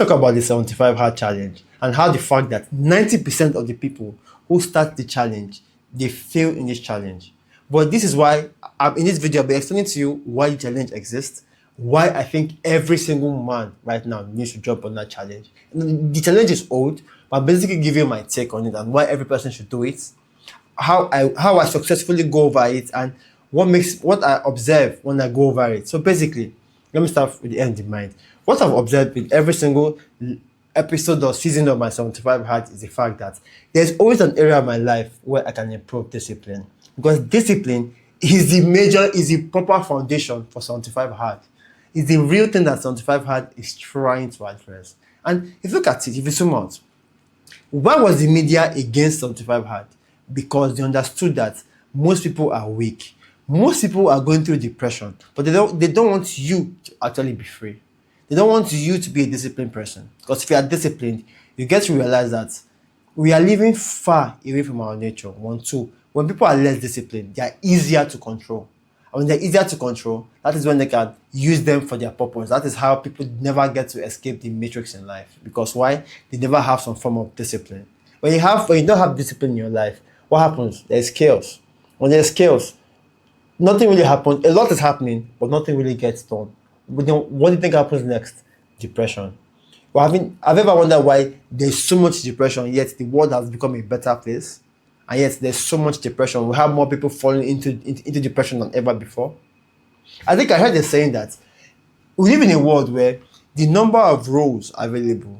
Talk about the 75 hard challenge and how the fact that 90% of the people who start the challenge, they fail in this challenge. But this is why I'm in this video, I'll be explaining to you why the challenge exists, why I think every single man right now needs to jump on that challenge. The challenge is old, but I'm basically giving you my take on it and why every person should do it, how I successfully go over it, and what I observe when I go over it. So basically, let me start with the end in mind. What I've observed with every single episode or season of my 75 hard is the fact that there's always an area of my life where I can improve discipline. Because discipline is the proper foundation for 75 hard. It's the real thing that 75 hard is trying to address. And if you look at it, if you zoom out, why was the media against 75 hard? Because they understood that most people are weak. Most people are going through depression, but they don't want you to actually be free. They don't want you to be a disciplined person. Because if you are disciplined, you get to realize that we are living far away from our nature. One, two. When people are less disciplined, they are easier to control. And when they're easier to control, that is when they can use them for their purpose. That is how people never get to escape the matrix in life. Because why? They never have some form of discipline. When you don't have discipline in your life, what happens? There's chaos. When there's chaos, nothing really happens. A lot is happening, but nothing really gets done. But then what do you think happens next? Depression. Well, I've ever wondered why there's so much depression, yet the world has become a better place, and yet there's so much depression. We have more people falling into depression than ever before. I think I heard a saying that we live in a world where the number of roles available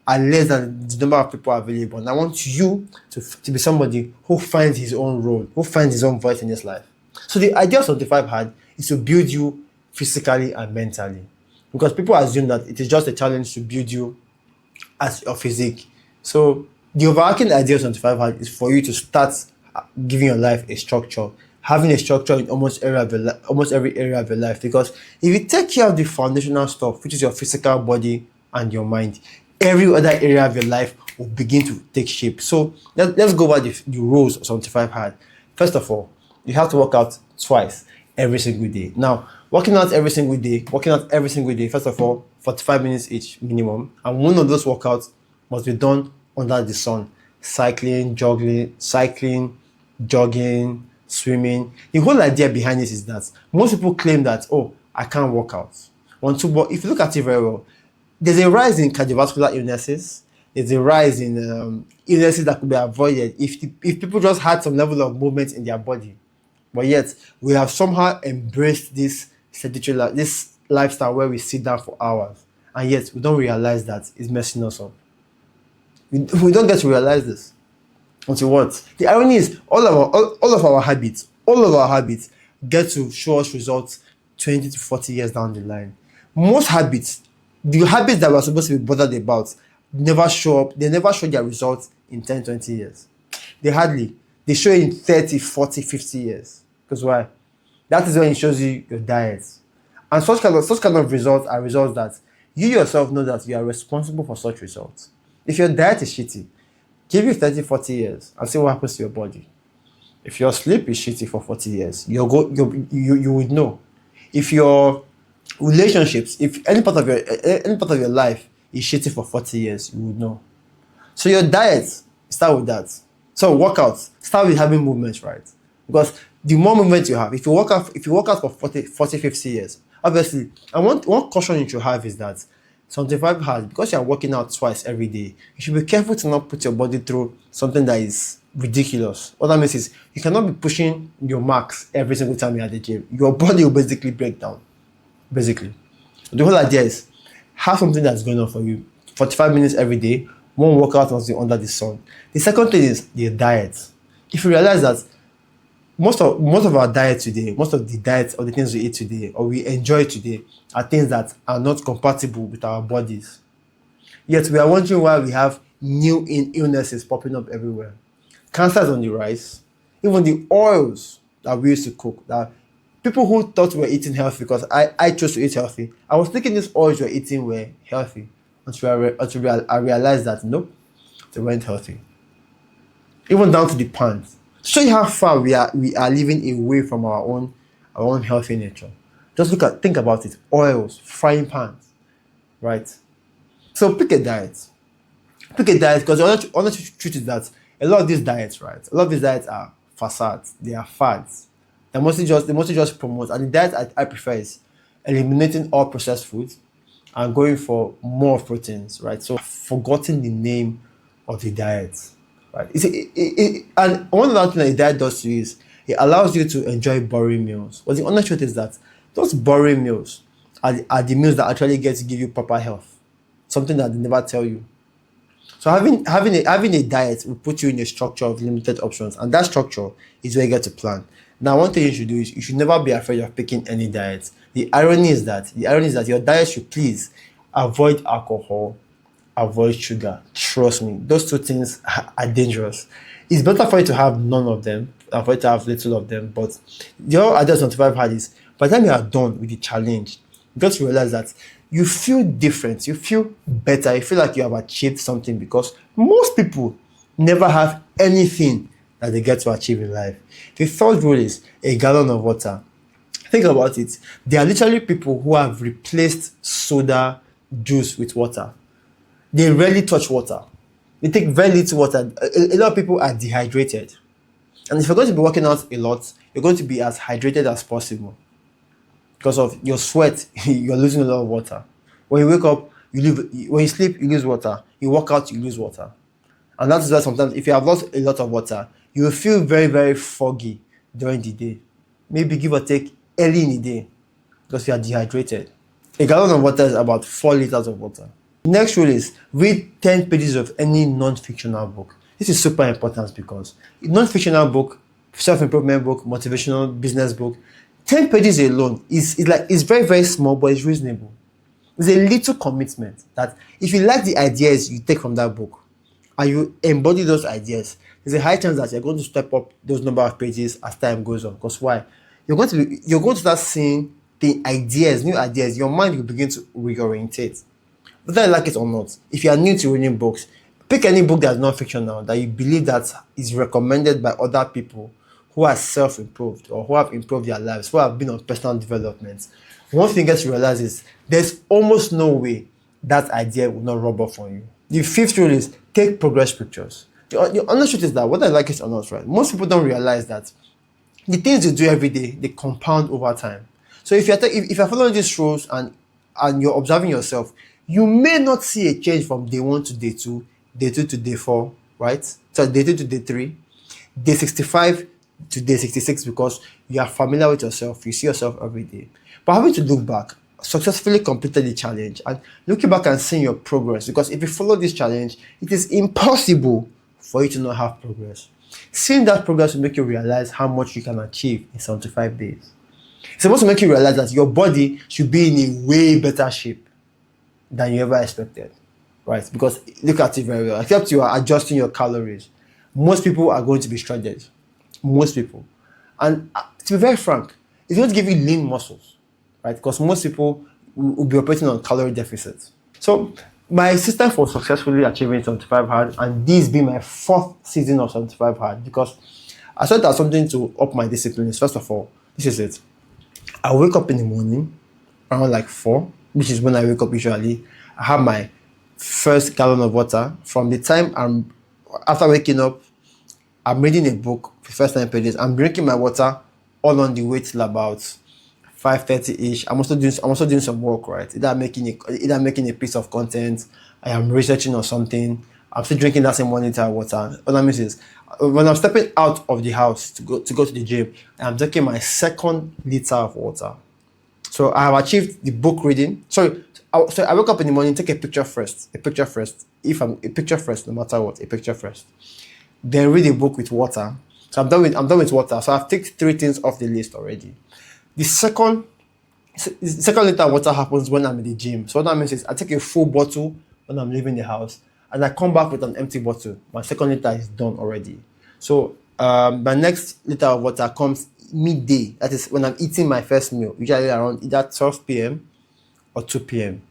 are less than the number of people available. And I want you to be somebody who finds his own role, who finds his own voice in this life. So the idea of 75 hard is to build you physically and mentally. Because people assume that it is just a challenge to build you as your physique. So the overarching idea of 75 hard is for you to start giving your life a structure, having a structure in almost every area of your life. Because if you take care of the foundational stuff, which is your physical body and your mind, every other area of your life will begin to take shape. So let's go over the rules of 75 hard. First of all, you have to work out twice every single day. Now, working out every single day, first of all, 45 minutes each minimum. And one of those workouts must be done under the sun. Cycling, jogging, swimming. The whole idea behind this is that most people claim that, oh, I can't work out. But if you look at it very well, there's a rise in cardiovascular illnesses. There's a rise in illnesses that could be avoided if people just had some level of movement in their body. But yet, we have somehow embraced this this lifestyle where we sit down for hours. And yet, we don't realize that it's messing us up. We don't get to realize this. Until what? The irony is, all of our habits get to show us results 20 to 40 years down the line. Most habits, the habits that we're supposed to be bothered about, never show up. They never show their results in 10, 20 years. They show in 30, 40, 50 years. Because why? That is when it shows you your diet. And such kind of results are results that you yourself know that you are responsible for such results. If your diet is shitty, give you 30, 40 years and see what happens to your body. If your sleep is shitty for 40 years, you would know. If your relationships, if any part of your life is shitty for 40 years, you would know. So your diet, start with that. So workouts, start with having movements, right? Because the more movement you have, if you work out for 40, 50 years, obviously, and one caution you should have is that 75 hard, because you are working out twice every day, you should be careful to not put your body through something that is ridiculous. What that means is you cannot be pushing your max every single time you're at the gym. Your body will basically break down. Basically. The whole idea is have something that's going on for you. 45 minutes every day, one workout must be under the sun. The second thing is the diet. If you realize that most of our diet today, most of the diets or the things we eat today or we enjoy today are things that are not compatible with our bodies. Yet we are wondering why we have new illnesses popping up everywhere. Cancer is on the rise. Even the oils that we used to cook, that people who thought we were eating healthy, because I chose to eat healthy. I was thinking these oils we were eating were healthy until I realized that nope, they weren't healthy. Even down to the pants. Show you how far we are living away from our own healthy nature. Just think about it. Oils, frying pans, right? So pick a diet. Pick a diet because the honest truth is that a lot of these diets, right? A lot of these diets are facades. They are fads. They mostly just promote. And the diet I prefer is eliminating all processed foods and going for more proteins, right? So I've forgotten the name of the diet, right? And one other thing that the diet does to you is it allows you to enjoy boring meals. But the honest truth is that those boring meals are the meals that actually get to give you proper health. Something that they never tell you. So having a diet will put you in a structure of limited options, and that structure is where you get to plan. Now, one thing you should do is you should never be afraid of picking any diet. The irony is that your diet should please avoid alcohol, avoid sugar. Trust me, those two things are dangerous. It's better for you to have none of them than for you to have little of them. But the whole idea of 25 hard is by the time you are done with the challenge, you just realize that you feel different, you feel better, you feel like you have achieved something because most people never have anything that they get to achieve in life. The third rule is a gallon of water. Think about it. There are literally people who have replaced soda juice with water. They rarely touch water. They take very little water. A lot of people are dehydrated. And if you're going to be working out a lot, you're going to be as hydrated as possible because of your sweat. You're losing a lot of water. When you wake up, when you sleep, you lose water. You work out, you lose water. And that is why sometimes if you have lost a lot of water, you will feel very, very foggy during the day. Maybe give or take early in the day because you are dehydrated. A gallon of water is about 4 liters of water. Next rule is read 10 pages of any non-fictional book. This is super important because a non-fictional book, self-improvement book, motivational business book, 10 pages alone is very, very small, but it's reasonable. It's a little commitment that if you like the ideas you take from that book and you embody those ideas, there's a high chance that you're going to step up those number of pages as time goes on. Because why? You're going to start seeing the ideas, new ideas. Your mind will begin to reorientate. Whether you like it or not, if you are new to reading books, pick any book that's not fictional that you believe that is recommended by other people who are self-improved or who have improved their lives, who have been on personal development. One thing you get to realize is there's almost no way that idea will not rub off on you. The fifth rule is take progress pictures. The honest truth is that whether I like it or not, right? Most people don't realize that the things you do every day, they compound over time. So if you're following these rules and you're observing yourself, you may not see a change from day 1 to day 2 to day 4, right? So day 2 to day 3, day 65 to day 66 because you are familiar with yourself, you see yourself every day. But having to look back, successfully completed the challenge and looking back and seeing your progress, because if you follow this challenge, it is impossible for you to not have progress. Seeing that progress will make you realize how much you can achieve in 75 days. It's supposed to make you realize that your body should be in a way better shape than you ever expected, right? Because look at it very well. Except you are adjusting your calories, most people are going to be shredded. Most people. And to be very frank, it's going to give you lean muscles, right? Because most people will be operating on calorie deficits. So my system for successfully achieving 75 hard, and this being my 4th season of 75 hard, because I started as something to up my discipline. First of all, this is it. I wake up in the morning around like 4, which is when I wake up usually. I have my first gallon of water. From the time after waking up, I'm reading a book for the first 9 pages. I'm drinking my water all on the way till about 5:30ish. I'm also doing some work, right? Either making a piece of content, I am researching or something. I'm still drinking that same 1 liter of water. What that means is when I'm stepping out of the house to go to the gym, I'm taking my 2nd liter of water. So I have achieved the book reading. So I wake up in the morning, take a picture first. A picture first, no matter what, a picture first. Then read a book with water. So I'm done with water. So I've taken 3 things off the list already. The second liter of water happens when I'm in the gym. So what that means is I take a full bottle when I'm leaving the house, and I come back with an empty bottle. My 2nd liter is done already. So my next liter of water comes midday. That is when I'm eating my first meal, usually around either 12 p.m. or 2 p.m.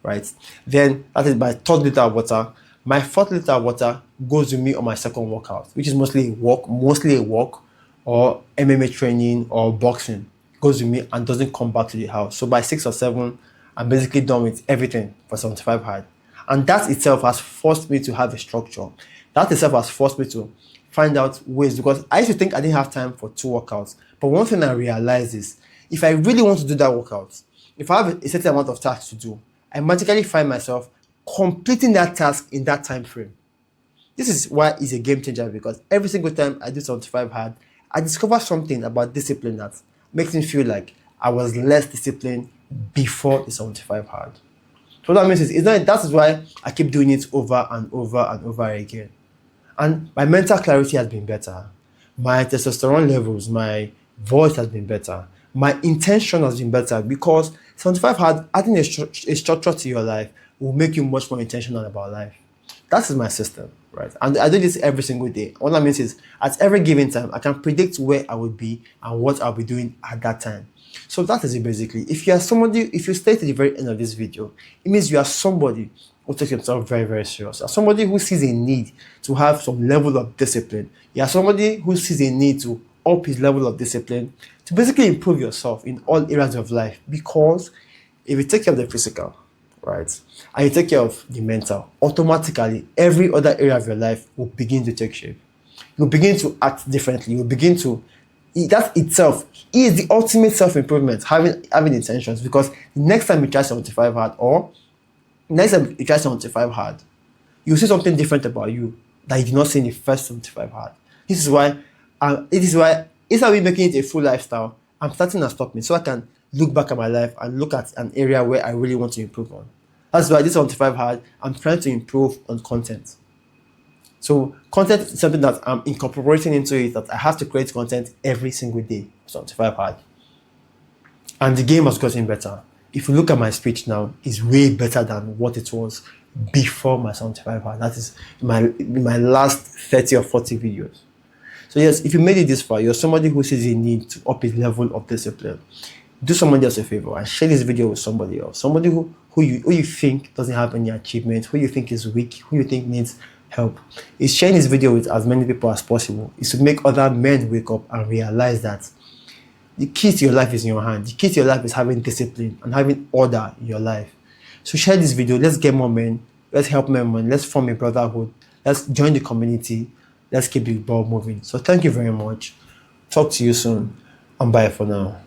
right? Then that is my 3rd liter of water. My 4th liter of water goes with me on my 2nd workout, which is mostly a walk or MMA training or boxing. Goes with me and doesn't come back to the house. So by 6 or 7, I'm basically done with everything for 75 hard. And that itself has forced me to have a structure. That itself has forced me to find out ways, because I used to think I didn't have time for 2 workouts. But one thing I realized is, if I really want to do that workout, if I have a certain amount of tasks to do, I magically find myself completing that task in that time frame. This is why it's a game changer, because every single time I do 75 hard, I discover something about discipline that makes me feel like I was less disciplined before the 75 hard. So what that means is, that is why I keep doing it over and over and over again. And my mental clarity has been better. My testosterone levels, my voice has been better. My intention has been better, because 75 hard, adding a structure to your life will make you much more intentional about life. That is my system, right? And I do this every single day. What that means is, at every given time, I can predict where I would be and what I'll be doing at that time. So that is it basically. If you stay to the very end of this video, it means you are somebody who takes himself very, very serious. You are somebody who sees a need to have some level of discipline. You are somebody who sees a need to up his level of discipline to basically improve yourself in all areas of life. Because if you take care of the physical, right, and you take care of the mental, automatically every other area of your life will begin to take shape. You'll begin to act differently. You'll begin to, that itself is the ultimate self-improvement, having intentions. Because the next time you try 75 hard, or next time you try 75 hard, you'll see something different about you that you did not see in the first 75 hard. This is why instead of making it a full lifestyle, I'm starting to stop me, so I can look back at my life and look at an area where I really want to improve on. That's why this 75 hard, I'm trying to improve on content. So content is something that I'm incorporating into it, that I have to create content every single day. 75 hard. And the game has gotten better. If you look at my speech now, it's way better than what it was before my 75 hard. That is my last 30 or 40 videos. So yes, if you made it this far, you're somebody who sees a need to up his level of discipline. Do somebody else a favor and share this video with somebody else. Somebody who you think doesn't have any achievement, who you think is weak, who you think needs help. Is sharing this video with as many people as possible. Is to make other men wake up and realize that the key to your life is in your hand. The key to your life is having discipline and having order in your life. So share this video. Let's get more men. Let's help men. Let's form a brotherhood. Let's join the community. Let's keep the ball moving. So thank you very much. Talk to you soon. And bye for now.